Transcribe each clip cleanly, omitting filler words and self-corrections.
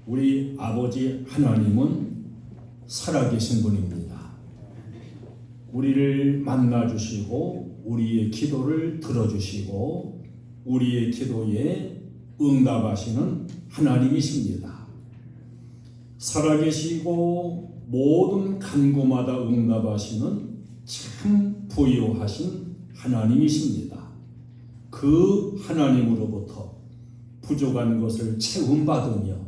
우리 아버지 하나님은 살아계신 분입니다. 우리를 만나주시고 우리의 기도를 들어주시고 우리의 기도에 응답하시는 하나님이십니다. 살아계시고 모든 간구마다 응답하시는 참 부유하신 하나님이십니다. 그 하나님으로부터 부족한 것을 채움받으며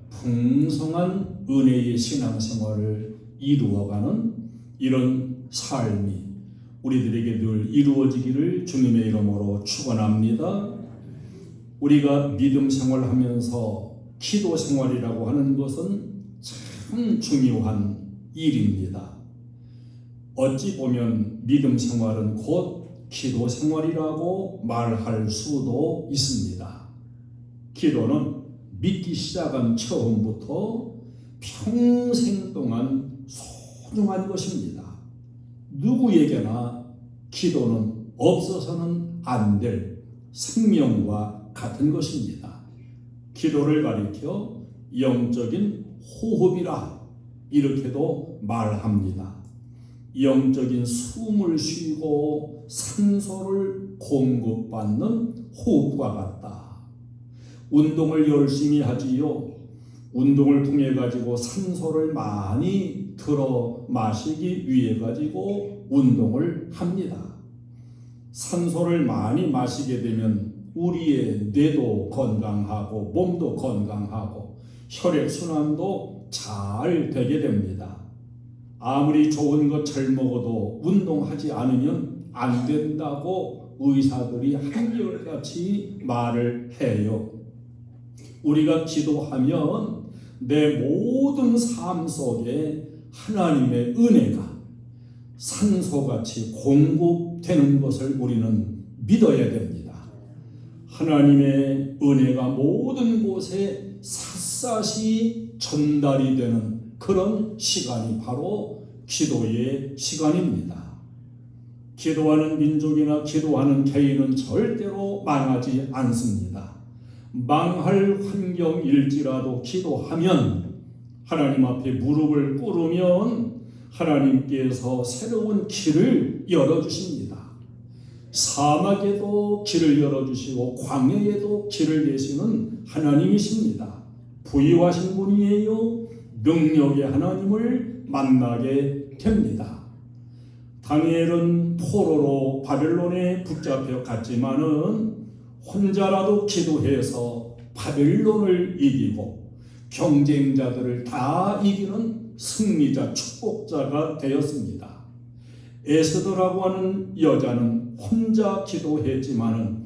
풍성한 은혜의 신앙생활을 이루어가는 이런 삶이 우리들에게 늘 이루어지기를 주님의 이름으로 축원합니다. 우리가 믿음 생활하면서 기도 생활이라고 하는 것은 참 중요한 일입니다. 어찌 보면 믿음 생활은 곧 기도 생활이라고 말할 수도 있습니다. 기도는 믿기 시작한 처음부터 평생 동안 소중한 것입니다. 누구에게나 기도는 없어서는 안 될 생명과 같은 것입니다. 기도를 가리켜 영적인 호흡이라 이렇게도 말합니다. 영적인 숨을 쉬고 산소를 공급받는 호흡과 같다. 운동을 열심히 하지요. 운동을 통해 가지고 산소를 많이 들어 마시기 위해 가지고 운동을 합니다. 산소를 많이 마시게 되면 우리의 뇌도 건강하고 몸도 건강하고 혈액순환도 잘 되게 됩니다. 아무리 좋은 것 잘 먹어도 운동하지 않으면 안 된다고 의사들이 한결같이 말을 해요. 우리가 기도하면 내 모든 삶 속에 하나님의 은혜가 산소같이 공급되는 것을 우리는 믿어야 됩니다. 하나님의 은혜가 모든 곳에 샅샅이 전달이 되는 그런 시간이 바로 기도의 시간입니다. 기도하는 민족이나 기도하는 개인은 절대로 망하지 않습니다. 망할 환경일지라도 기도하면 하나님 앞에 무릎을 꿇으면 하나님께서 새로운 길을 열어주십니다. 사막에도 길을 열어주시고 광야에도 길을 내시는 하나님이십니다. 부유하신 분이에요. 능력의 하나님을 만나게 됩니다. 다니엘은 포로로 바벨론에 붙잡혀 갔지만은 혼자라도 기도해서 바벨론을 이기고 경쟁자들을 다 이기는 승리자 축복자가 되었습니다. 에스더라고 하는 여자는 혼자 기도했지만은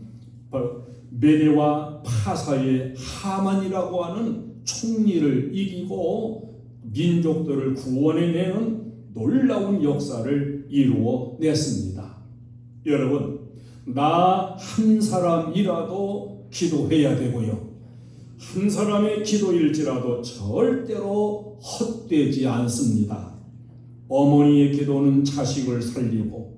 메대와 파사의 하만이라고 하는 총리를 이기고 민족들을 구원해내는 놀라운 역사를 이루어냈습니다. 여러분, 나 한 사람이라도 기도해야 되고요. 한 사람의 기도일지라도 절대로 헛되지 않습니다. 어머니의 기도는 자식을 살리고,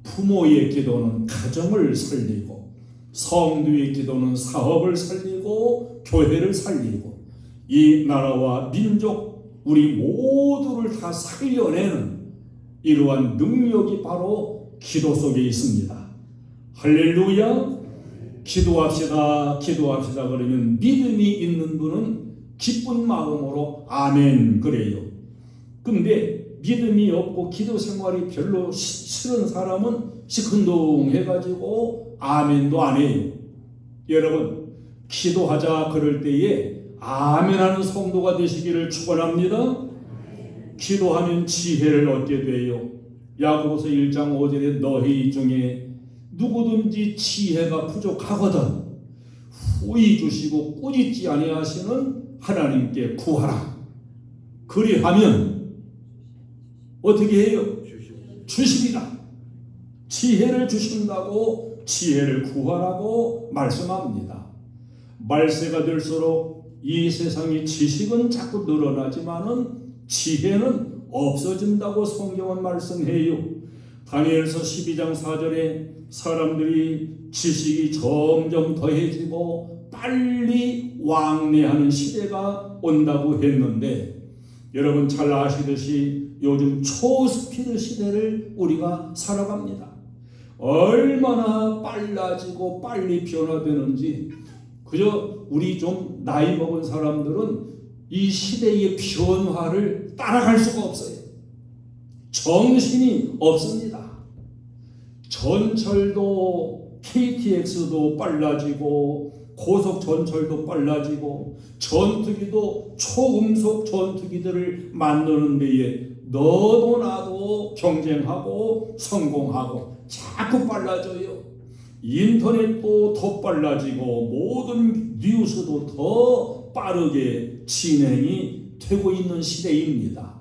부모의 기도는 가정을 살리고, 성도의 기도는 사업을 살리고, 교회를 살리고, 이 나라와 민족, 우리 모두를 다 살려내는 이러한 능력이 바로 기도 속에 있습니다. 할렐루야! 기도합시다. 그러면 믿음이 있는 분은 기쁜 마음으로 아멘 그래요. 근데 믿음이 없고 기도 생활이 별로 싫은 사람은 시큰둥해가지고 아멘도 안 해요. 여러분, 기도하자 그럴 때에 아멘하는 성도가 되시기를 축원합니다. 기도하면 지혜를 얻게 돼요. 야고보서 1장 5절에 너희 중에 누구든지 지혜가 부족하거든 후히 주시고 꾸짖지 아니하시는 하나님께 구하라. 그리하면 어떻게 해요? 주시리라. 지혜를 주신다고 지혜를 구하라고 말씀합니다. 말세가 될수록 이 세상의 지식은 자꾸 늘어나지만은 지혜는 없어진다고 성경은 말씀해요. 다니엘서 12장 4절에 사람들이 지식이 점점 더해지고 빨리 왕래하는 시대가 온다고 했는데, 여러분 잘 아시듯이 요즘 초스피드 시대를 우리가 살아갑니다. 얼마나 빨라지고 빨리 변화되는지, 그저 우리 좀 나이 먹은 사람들은 이 시대의 변화를 따라갈 수가 없어요. 정신이 없습니다. 전철도 KTX도 빨라지고 고속 전철도 빨라지고 전투기도 초음속 전투기들을 만드는 데에 너도 나도 경쟁하고 성공하고 자꾸 빨라져요. 인터넷도 더 빨라지고 모든 뉴스도 더 빠르게 진행이 되고 있는 시대입니다.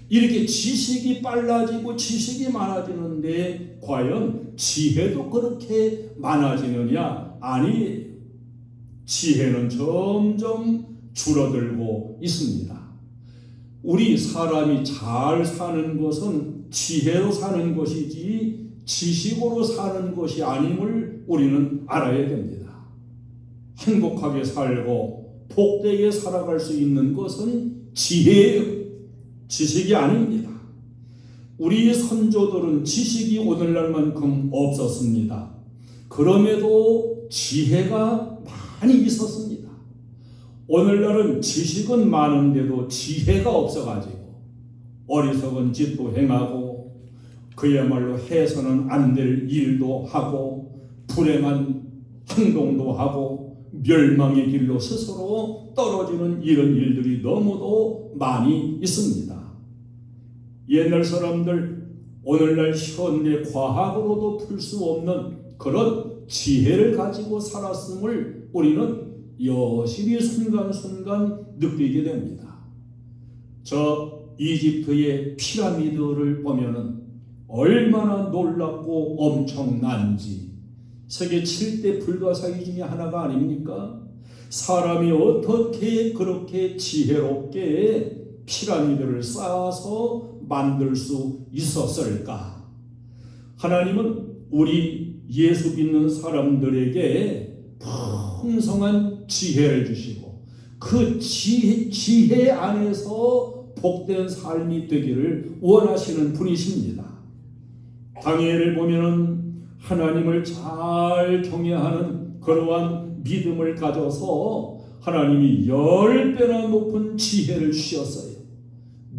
이렇게 지식이 빨라지고 지식이 많아지는데 과연 지혜도 그렇게 많아지느냐? 아니, 지혜는 점점 줄어들고 있습니다. 우리 사람이 잘 사는 것은 지혜로 사는 것이지 지식으로 사는 것이 아님을 우리는 알아야 됩니다. 행복하게 살고 복되게 살아갈 수 있는 것은 지혜예요. 지식이 아닙니다. 우리 선조들은 지식이 오늘날만큼 없었습니다. 그럼에도 지혜가 많이 있었습니다. 오늘날은 지식은 많은데도 지혜가 없어가지고 어리석은 짓도 행하고 그야말로 해서는 안 될 일도 하고 불행한 행동도 하고 멸망의 길로 스스로 떨어지는 이런 일들이 너무도 많이 있습니다. 옛날 사람들, 오늘날 현대 과학으로도 풀 수 없는 그런 지혜를 가지고 살았음을 우리는 여실히 순간순간 느끼게 됩니다. 저 이집트의 피라미드를 보면은 얼마나 놀랍고 엄청난지, 세계 7대 불가사의 중에 하나가 아닙니까? 사람이 어떻게 그렇게 지혜롭게 피라미드를 쌓아서 만들 수 있었을까? 하나님은 우리 예수 믿는 사람들에게 풍성한 지혜를 주시고 그 지혜 안에서 복된 삶이 되기를 원하시는 분이십니다. 다니엘을 보면은 하나님을 잘 경외하는 그러한 믿음을 가져서 하나님이 10배나 높은 지혜를 주셨어요.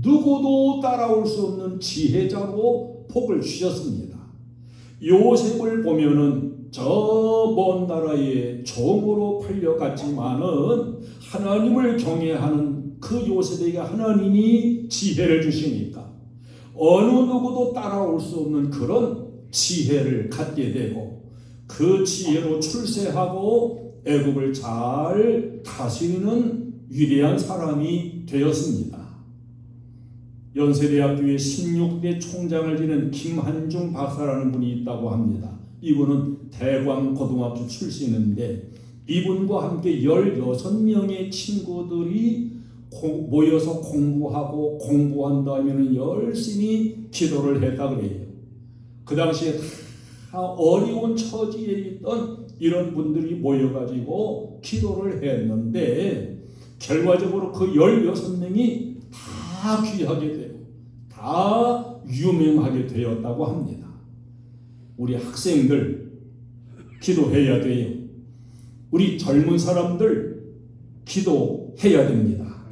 누구도 따라올 수 없는 지혜자로 복을 주셨습니다. 요셉을 보면은 저 먼 나라의 종으로 팔려갔지만은 하나님을 경외하는 그 요셉에게 하나님이 지혜를 주시니까 어느 누구도 따라올 수 없는 그런 지혜를 갖게 되고 그 지혜로 출세하고 애국을 잘 다스리는 위대한 사람이 되었습니다. 연세대학교의 16대 총장을 지낸 김한중 박사라는 분이 있다고 합니다. 이분은 대광고등학교 출신인데 이분과 함께 16명의 친구들이 모여서 공부하고 공부한 다음에는 열심히 기도를 했다 그래요. 그 당시에 다 어려운 처지에 있던 이런 분들이 모여가지고 기도를 했는데 결과적으로 그 16명이 다 귀하게 되고 다 유명하게 되었다고 합니다. 우리 학생들 기도해야 돼요. 우리 젊은 사람들 기도해야 됩니다.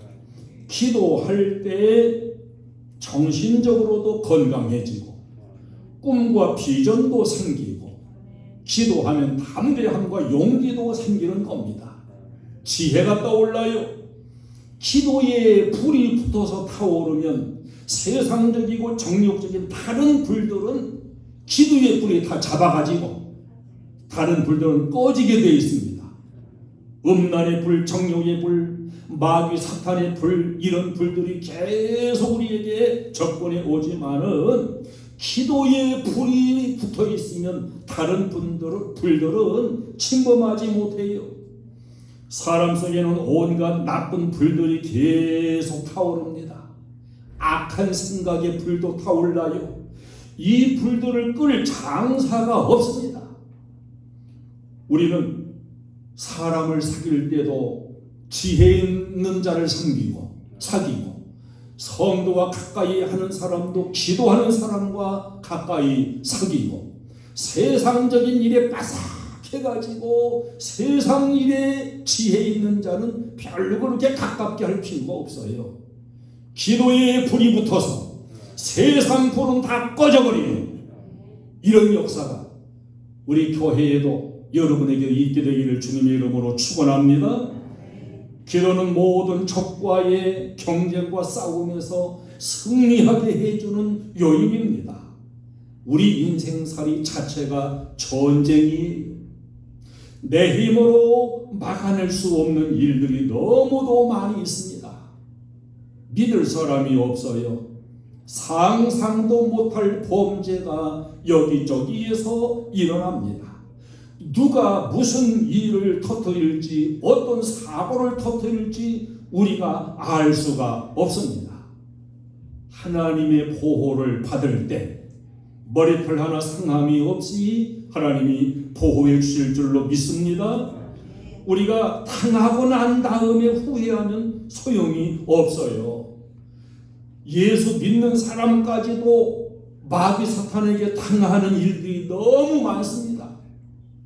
기도할 때 정신적으로도 건강해지고 꿈과 비전도 생기고 기도하면 담대함과 용기도 생기는 겁니다. 지혜가 떠올라요. 기도에 불이 붙어서 타오르면 세상적이고 정욕적인 다른 불들은 기도의 불이 다 잡아가지고 다른 불들은 꺼지게 되어 있습니다. 음란의 불, 정욕의 불, 마귀, 사탄의 불, 이런 불들이 계속 우리에게 접근해 오지만은 기도의 불이 붙어 있으면 다른 불들은 침범하지 못해요. 사람 속에는 온갖 나쁜 불들이 계속 타오릅니다. 악한 생각의 불도 타올라요. 이 불들을 끌 장사가 없습니다. 우리는 사람을 사귈 때도 지혜 있는 자를 사귀고 성도와 가까이 하는 사람도 기도하는 사람과 가까이 사귀고 세상적인 일에 빠삭해가지고 세상 일에 지혜 있는 자는 별로 그렇게 가깝게 할 필요가 없어요. 기도에 불이 붙어서 세상 불은 다 꺼져버리는 이런 역사가 우리 교회에도 여러분에게 있게 되기를 주님의 이름으로 축원합니다. 기도는 모든 적과의 경쟁과 싸움에서 승리하게 해주는 요인입니다. 우리 인생살이 자체가 전쟁이에요. 내 힘으로 막아낼 수 없는 일들이 너무도 많이 있습니다. 믿을 사람이 없어요. 상상도 못할 범죄가 여기저기에서 일어납니다. 누가 무슨 일을 터뜨릴지 어떤 사고를 터뜨릴지 우리가 알 수가 없습니다. 하나님의 보호를 받을 때 머리털 하나 상함이 없이 하나님이 보호해 주실 줄로 믿습니다. 우리가 당하고 난 다음에 후회하면 소용이 없어요. 예수 믿는 사람까지도 마귀 사탄에게 당하는 일들이 너무 많습니다.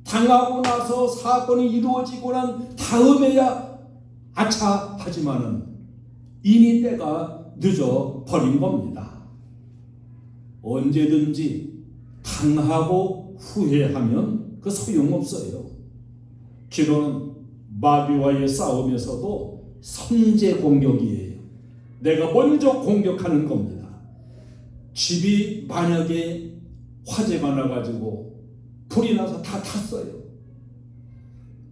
당하고 나서 사건이 이루어지고 난 다음에야 아차 하지만은 이미 때가 늦어 버린 겁니다. 언제든지 당하고 후회하면 그 소용없어요. 기도는 마귀와의 싸움에서도 선제 공격이에요. 내가 먼저 공격하는 겁니다. 집이 만약에 화재가 나가지고 불이 나서 다 탔어요.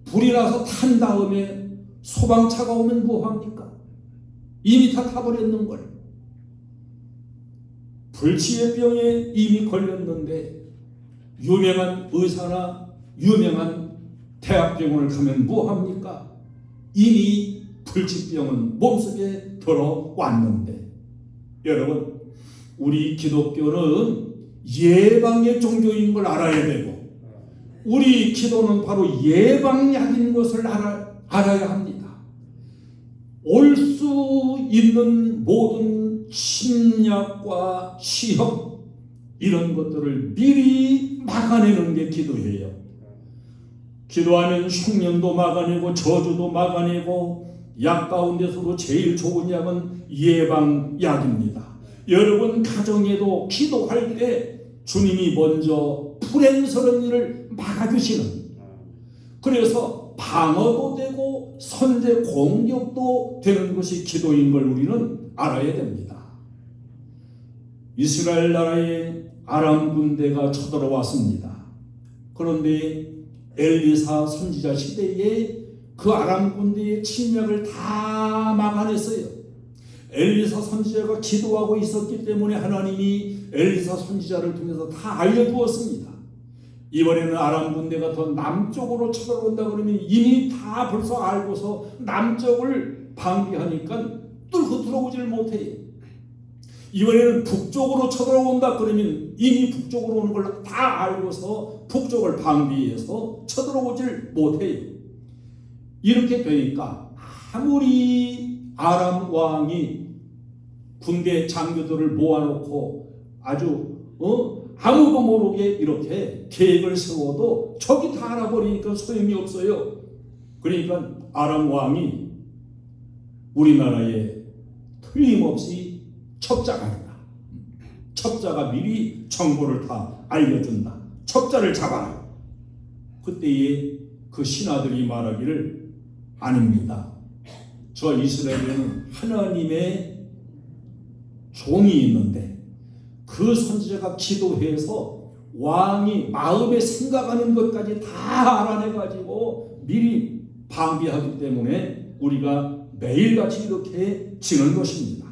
불이 나서 탄 다음에 소방차가 오면 뭐합니까? 이미 다 타버렸는 걸. 불치병에 이미 걸렸는데 유명한 의사나 유명한 대학병원을 가면 뭐합니까? 이미 불치병은 몸속에 들어왔는데 여러분 우리 기독교는 예방의 종교인 걸 알아야 되고 우리 기도는 바로 예방약인 것을 알아야 합니다. 올 수 있는 모든 침략과 시험 이런 것들을 미리 막아내는 게 기도예요. 기도하면 흉년도 막아내고 저주도 막아내고 약 가운데서도 제일 좋은 약은 예방약입니다. 여러분 가정에도 기도할 때 주님이 먼저 불행스러운 일을 막아주시는 그래서 방어도 되고 선제 공격도 되는 것이 기도인 걸 우리는 알아야 됩니다. 이스라엘 나라에 아람 군대가 쳐들어왔습니다. 그런데 엘리사 선지자 시대에 그 아람 군대의 침략을 다 막아냈어요. 엘리사 선지자가 기도하고 있었기 때문에 하나님이 엘리사 선지자를 통해서 다 알려주었습니다. 이번에는 아람 군대가 더 남쪽으로 쳐들어온다 그러면 이미 다 벌써 알고서 남쪽을 방비하니까 뚫고 들어오지를 못해요. 이번에는 북쪽으로 쳐들어온다 그러면 이미 북쪽으로 오는 걸 다 알고서 북쪽을 방비해서 쳐들어오질 못해요. 이렇게 되니까 아무리 아람 왕이 군대 장교들을 모아놓고 아주 아무도 모르게 이렇게 계획을 세워도 적이 다 알아버리니까 소용이 없어요. 그러니까 아람 왕이 우리나라에 틀림없이 첩자가 있다. 첩자가 미리 정보를 다 알려준다. 첩자를 잡아라. 그때에 그 신하들이 말하기를 아닙니다. 저 이스라엘에는 하나님의 종이 있는데 그 선지자가 기도해서 왕이 마음에 생각하는 것까지 다 알아내가지고 미리 방비하기 때문에 우리가 매일같이 이렇게 지는 것입니다.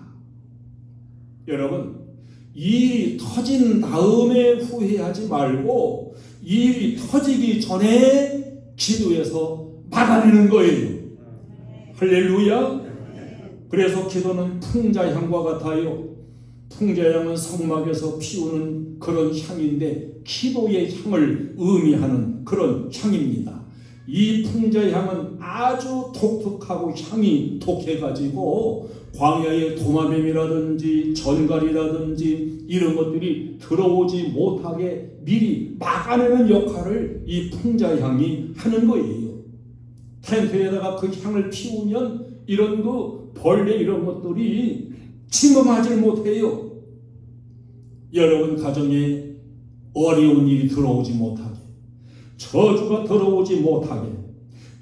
여러분 일이 터진 다음에 후회하지 말고 일이 터지기 전에 기도해서 막아내는 거예요. 할렐루야. 그래서 기도는 풍자향과 같아요. 풍자향은 성막에서 피우는 그런 향인데 기도의 향을 의미하는 그런 향입니다. 이 풍자향은 아주 독특하고 향이 독해가지고 광야의 도마뱀이라든지 전갈이라든지 이런 것들이 들어오지 못하게 미리 막아내는 역할을 이 풍자향이 하는 거예요. 텐트에다가 그 향을 피우면 이런 그 벌레 이런 것들이 침범하지 못해요. 여러분 가정에 어려운 일이 들어오지 못하게, 저주가 들어오지 못하게,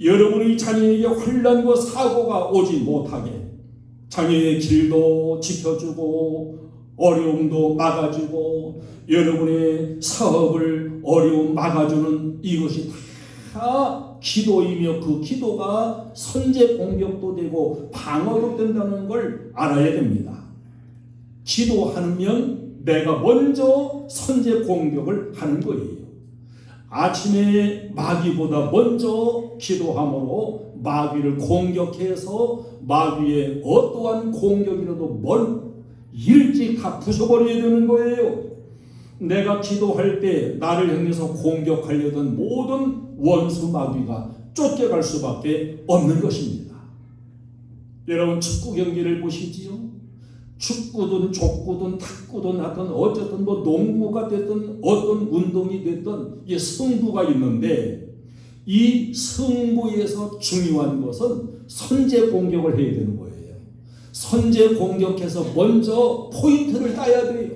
여러분의 자녀에게 환난과 사고가 오지 못하게 자녀의 길도 지켜주고 어려움도 막아주고 여러분의 사업을 어려움 막아주는 이것이 다 기도이며 그 기도가 선제 공격도 되고 방어도 된다는 걸 알아야 됩니다. 기도하면 내가 먼저 선제 공격을 하는 거예요. 아침에 마귀보다 먼저 기도함으로 마귀를 공격해서 마귀의 어떠한 공격이라도 일찍 다 부숴버려야 되는 거예요. 내가 기도할 때 나를 향해서 공격하려던 모든 원수 마귀가 쫓겨갈 수밖에 없는 것입니다. 여러분 축구 경기를 보시지요. 축구든 족구든 탁구든 하여튼 어쨌든 뭐 농구가 됐든 어떤 운동이 됐든 이 승부가 있는데 이 승부에서 중요한 것은 선제 공격을 해야 되는 거예요. 선제 공격해서 먼저 포인트를 따야 돼요.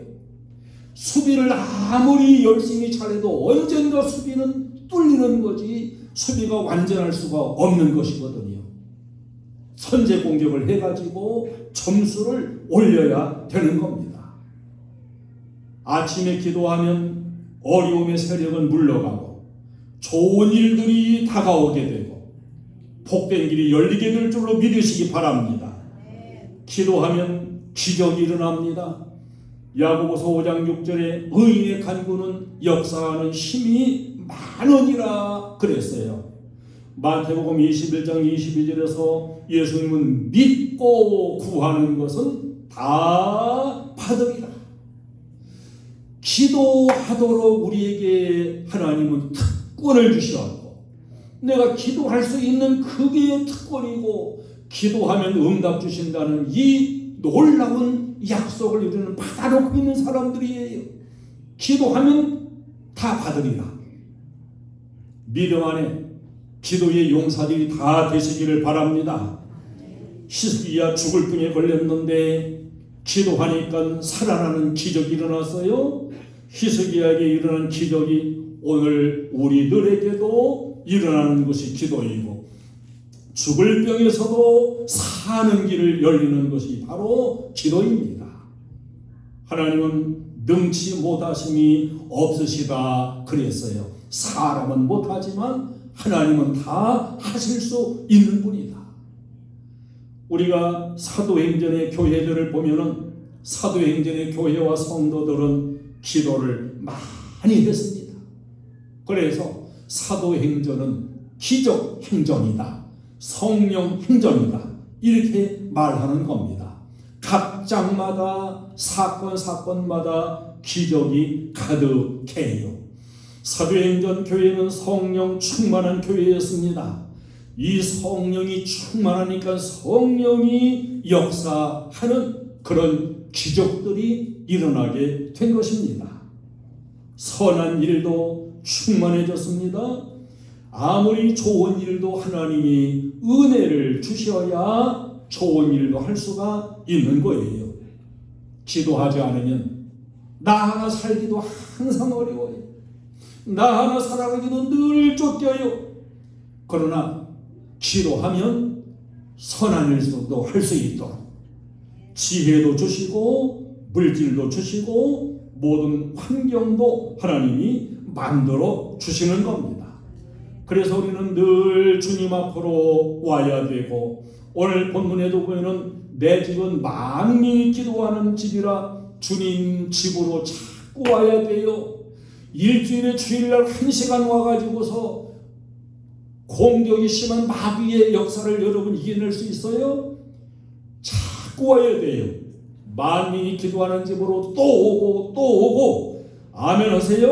수비를 아무리 열심히 잘해도 언젠가 수비는 뚫리는 거지 수비가 완전할 수가 없는 것이거든요. 선제 공격을 해가지고 점수를 올려야 되는 겁니다. 아침에 기도하면 어려움의 세력은 물러가고 좋은 일들이 다가오게 되고 복된 길이 열리게 될 줄로 믿으시기 바랍니다. 기도하면 기적이 일어납니다. 야고보서 5장 6절에 의인의 간구는 역사하는 힘이 많으니라 그랬어요. 마태복음 21장 22절에서 예수님은 믿고 구하는 것은 다 받으리라. 기도하도록 우리에게 하나님은 특권을 주셨고 내가 기도할 수 있는 그게 특권이고 기도하면 응답 주신다는 이 놀라운 약속을 우리는 받아놓고 있는 사람들이에요. 기도하면 다 받으리라. 믿음 안에 기도의 용사들이 다 되시기를 바랍니다. 히스기야 죽을 병에 걸렸는데 기도하니까 살아나는 기적이 일어났어요. 히스기야에게 일어난 기적이 오늘 우리들에게도 일어나는 것이 기도이고 죽을 병에서도 사는 길을 열리는 것이 바로 기도입니다. 하나님은 능치 못하심이 없으시다 그랬어요. 사람은 못하지만 하나님은 다 하실 수 있는 분이다. 우리가 사도행전의 교회들을 보면은 사도행전의 교회와 성도들은 기도를 많이 했습니다. 그래서 사도행전은 기적 행전이다. 성령 행전이다. 이렇게 말하는 겁니다. 각 장마다 사건마다 기적이 가득해요. 사도행전 교회는 성령 충만한 교회였습니다. 이 성령이 충만하니까 성령이 역사하는 그런 기적들이 일어나게 된 것입니다. 선한 일도 충만해졌습니다. 아무리 좋은 일도 하나님이 은혜를 주셔야 좋은 일도 할 수가 있는 거예요. 기도하지 않으면 나 하나 살기도 항상 어려워요. 나 하나 살아가기도 늘 쫓겨요. 그러나 기도하면 선한 일도 할 수 있도록 지혜도 주시고 물질도 주시고 모든 환경도 하나님이 만들어 주시는 겁니다. 그래서 우리는 늘 주님 앞으로 와야 되고 오늘 본문에도 보면은 내 집은 만민이 기도하는 집이라 주님 집으로 자꾸 와야 돼요. 일주일에 주일날 1시간 와가지고서 공격이 심한 마귀의 역사를 여러분 이겨낼 수 있어요? 자꾸 와야 돼요. 만민이 기도하는 집으로 또 오고 또 오고 아멘 하세요.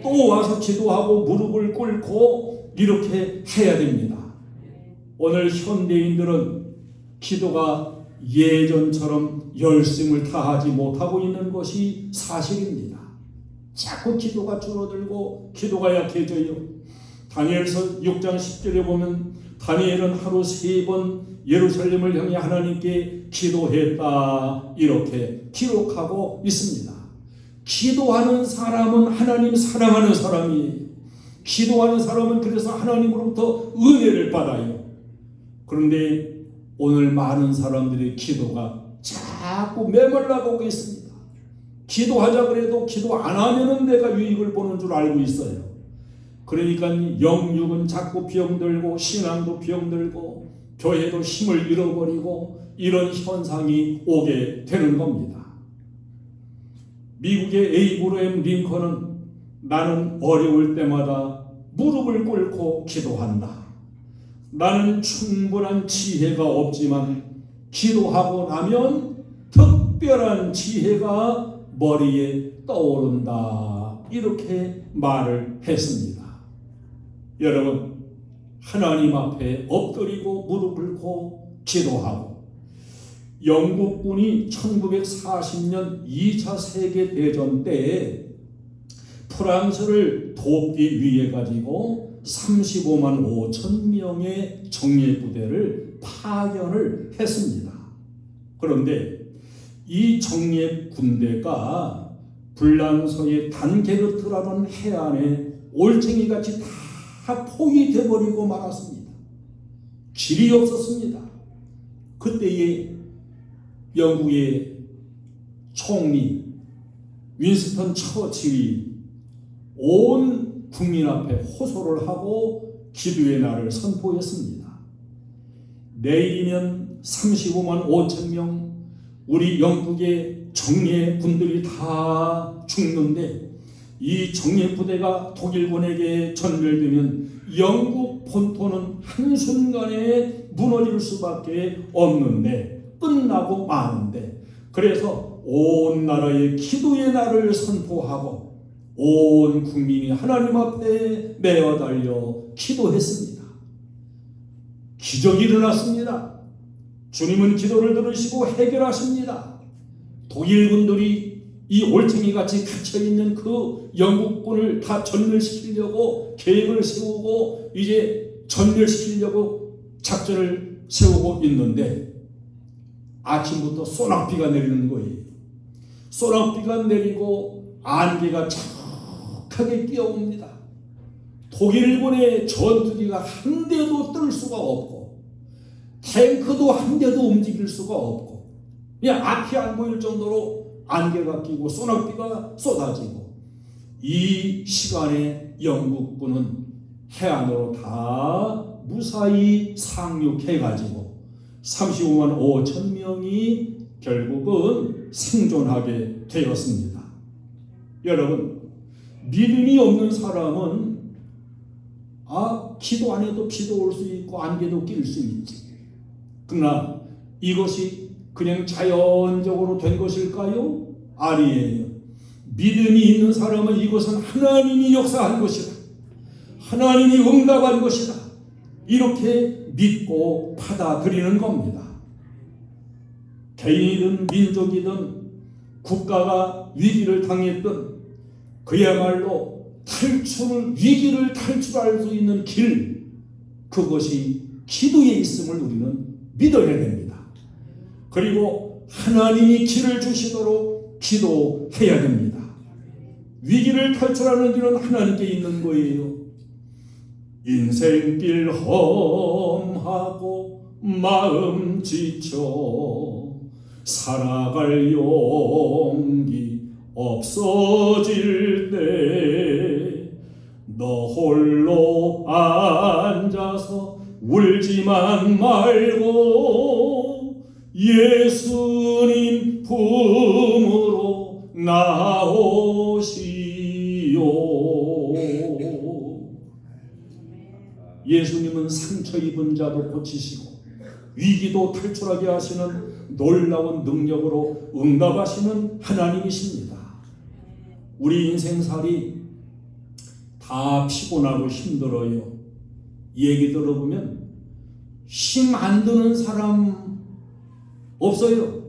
또 와서 기도하고 무릎을 꿇고 이렇게 해야 됩니다. 오늘 현대인들은 기도가 예전처럼 열심을 다하지 못하고 있는 것이 사실입니다. 자꾸 기도가 줄어들고 기도가 약해져요. 다니엘서 6장 10절에 보면 다니엘은 하루 3번 예루살렘을 향해 하나님께 기도했다 이렇게 기록하고 있습니다. 기도하는 사람은 하나님 사랑하는 사람이에요. 기도하는 사람은 그래서 하나님으로부터 은혜를 받아요. 그런데 오늘 많은 사람들의 기도가 자꾸 메말라가고 있습니다. 기도하자 그래도 기도 안 하면은 내가 유익을 보는 줄 알고 있어요. 그러니까 영육은 자꾸 병들고 신앙도 병들고 교회도 힘을 잃어버리고 이런 현상이 오게 되는 겁니다. 미국의 에이브러햄 링컨은 나는 어려울 때마다 무릎을 꿇고 기도한다. 나는 충분한 지혜가 없지만 기도하고 나면 특별한 지혜가 머리에 떠오른다. 이렇게 말을 했습니다. 여러분, 하나님 앞에 엎드리고 무릎 꿇고 기도하고 영국군이 1940년 2차 세계대전 때에 프랑스를 돕기 위해 가지고 35만 5천 명의 정예부대를 파견을 했습니다. 그런데 이 정예군대가 불란서의 단게르트라는 해안에 올챙이같이 다 포위돼 버리고 말았습니다. 길이 없었습니다. 그때의 영국의 총리 윈스턴 처칠이 온 국민 앞에 호소를 하고 기도의 날을 선포했습니다. 내일이면 35만 5천 명 우리 영국의 정예군들이 다 죽는데 이 정예부대가 독일군에게 전멸되면 영국 본토는 한순간에 무너질 수밖에 없는데 끝나고 마는데 그래서 온 나라의 기도의 날을 선포하고 온 국민이 하나님 앞에 매어달려 기도했습니다. 기적이 일어났습니다. 주님은 기도를 들으시고 해결하십니다. 독일군들이 이 올챙이같이 갇혀있는 그 영국군을 다 전멸시키려고 계획을 세우고 이제 전멸시키려고 작전을 세우고 있는데 아침부터 소낙비가 내리는 거예요. 소낙비가 내리고 안개가 촉하게 뛰어옵니다. 독일군의 전투기가 한 대도 뜰 수가 없고 탱크도 한 대도 움직일 수가 없고 그냥 앞이 안 보일 정도로 안개가 끼고 소낙비가 쏟아지고 이 시간에 영국군은 해안으로 다 무사히 상륙해가지고 35만 5천 명이 결국은 생존하게 되었습니다. 여러분, 믿음이 없는 사람은 기도 안 해도 비도 올 수 있고 안개도 낄 수 있지. 그러나 이것이 그냥 자연적으로 된 것일까요? 아니에요. 믿음이 있는 사람은 이것은 하나님이 역사한 것이다. 하나님이 응답한 것이다. 이렇게 믿고 받아들이는 겁니다. 개인이든 민족이든 국가가 위기를 당했든 그야말로 위기를 탈출할 수 있는 길, 그것이 기도에 있음을 우리는 믿어야 됩니다. 그리고 하나님이 길을 주시도록 기도해야 됩니다. 위기를 탈출하는 길은 하나님께 있는 거예요. 인생길 험하고 마음 지쳐 살아갈 용기 없어질 때 너 홀로 앉아서 울지만 말고 예수님 품으로 나오시오. 예수님은 상처 입은 자도 고치시고 위기도 탈출하게 하시는 놀라운 능력으로 응답하시는 하나님이십니다. 우리 인생살이 다 피곤하고 힘들어요. 얘기 들어보면 힘 안 드는 사람 없어요.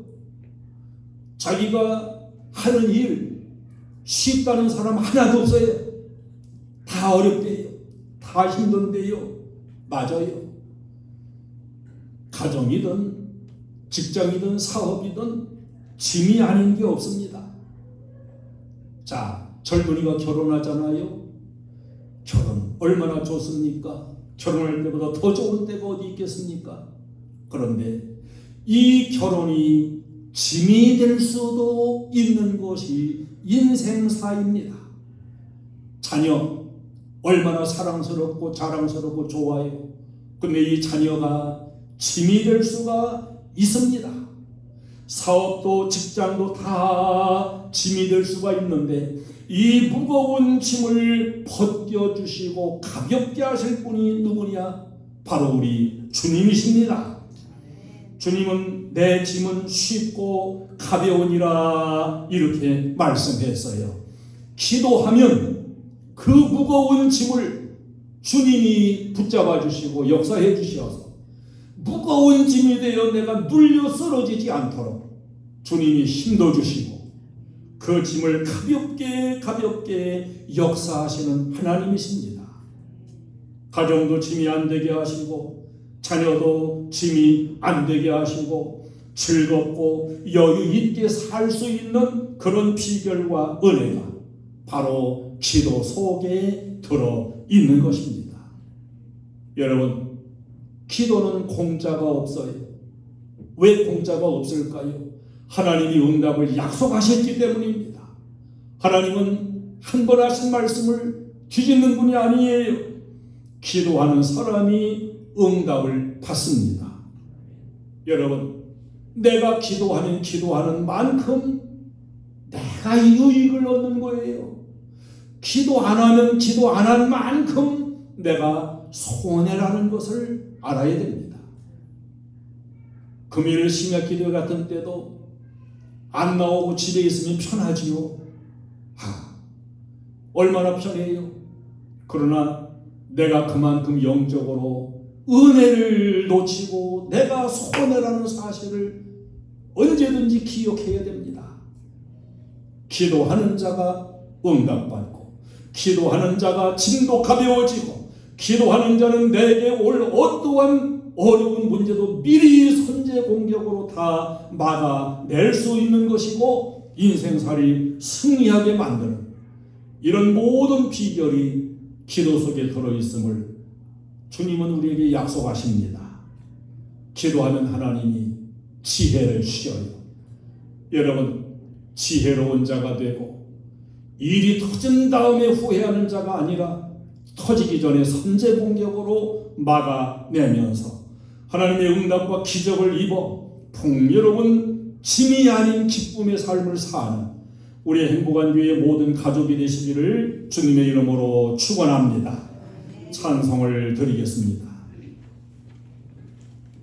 자기가 하는 일 쉽다는 사람 하나도 없어요. 다 어렵대요. 다 힘든데요. 맞아요. 가정이든 직장이든 사업이든 짐이 아닌 게 없습니다. 자, 젊은이가 결혼하잖아요. 결혼 얼마나 좋습니까? 결혼할 때보다 더 좋은 때가 어디 있겠습니까? 그런데 이 결혼이 짐이 될 수도 있는 것이 인생사입니다. 자녀 얼마나 사랑스럽고 자랑스럽고 좋아요. 근데 이 자녀가 짐이 될 수가 있습니다. 사업도 직장도 다 짐이 될 수가 있는데 이 무거운 짐을 벗겨주시고 가볍게 하실 분이 누구냐? 바로 우리 주님이십니다. 주님은 내 짐은 쉽고 가벼우니라 이렇게 말씀했어요. 기도하면 그 무거운 짐을 주님이 붙잡아 주시고 역사해 주셔서 무거운 짐이 되어 내가 눌려 쓰러지지 않도록 주님이 힘도 주시고 그 짐을 가볍게 역사하시는 하나님이십니다. 가정도 짐이 안 되게 하시고 자녀도 짐이 안 되게 하시고 즐겁고 여유 있게 살 수 있는 그런 비결과 은혜가 바로 기도 속에 들어 있는 것입니다. 여러분, 기도는 공짜가 없어요. 왜 공짜가 없을까요? 하나님이 응답을 약속하셨기 때문입니다. 하나님은 한 번 하신 말씀을 뒤집는 분이 아니에요. 기도하는 사람이 응답을 받습니다. 여러분, 내가 기도하면 기도하는 만큼 내가 유익을 얻는 거예요. 기도 안 하면 기도 안 한 만큼 내가 손해라는 것을 알아야 됩니다. 금요일 심야 기도 같은 때도 안 나오고 집에 있으면 편하지요. 얼마나 편해요. 그러나 내가 그만큼 영적으로 은혜를 놓치고 내가 손해라는 사실을 언제든지 기억해야 됩니다. 기도하는 자가 응답받고 기도하는 자가 짐도 가벼워지고 기도하는 자는 내게 올 어떠한 어려운 문제도 미리 선제 공격으로 다 막아낼 수 있는 것이고 인생살이 승리하게 만드는 이런 모든 비결이 기도 속에 들어있음을 주님은 우리에게 약속하십니다. 기도하면 하나님이 지혜를 주셔요. 여러분, 지혜로운 자가 되고 일이 터진 다음에 후회하는 자가 아니라 터지기 전에 선제 공격으로 막아내면서 하나님의 응답과 기적을 입어 풍요로운 짐이 아닌 기쁨의 삶을 사는 우리의 행복한 교회의 모든 가족이 되시기를 주님의 이름으로 축원합니다. 찬송을 드리겠습니다.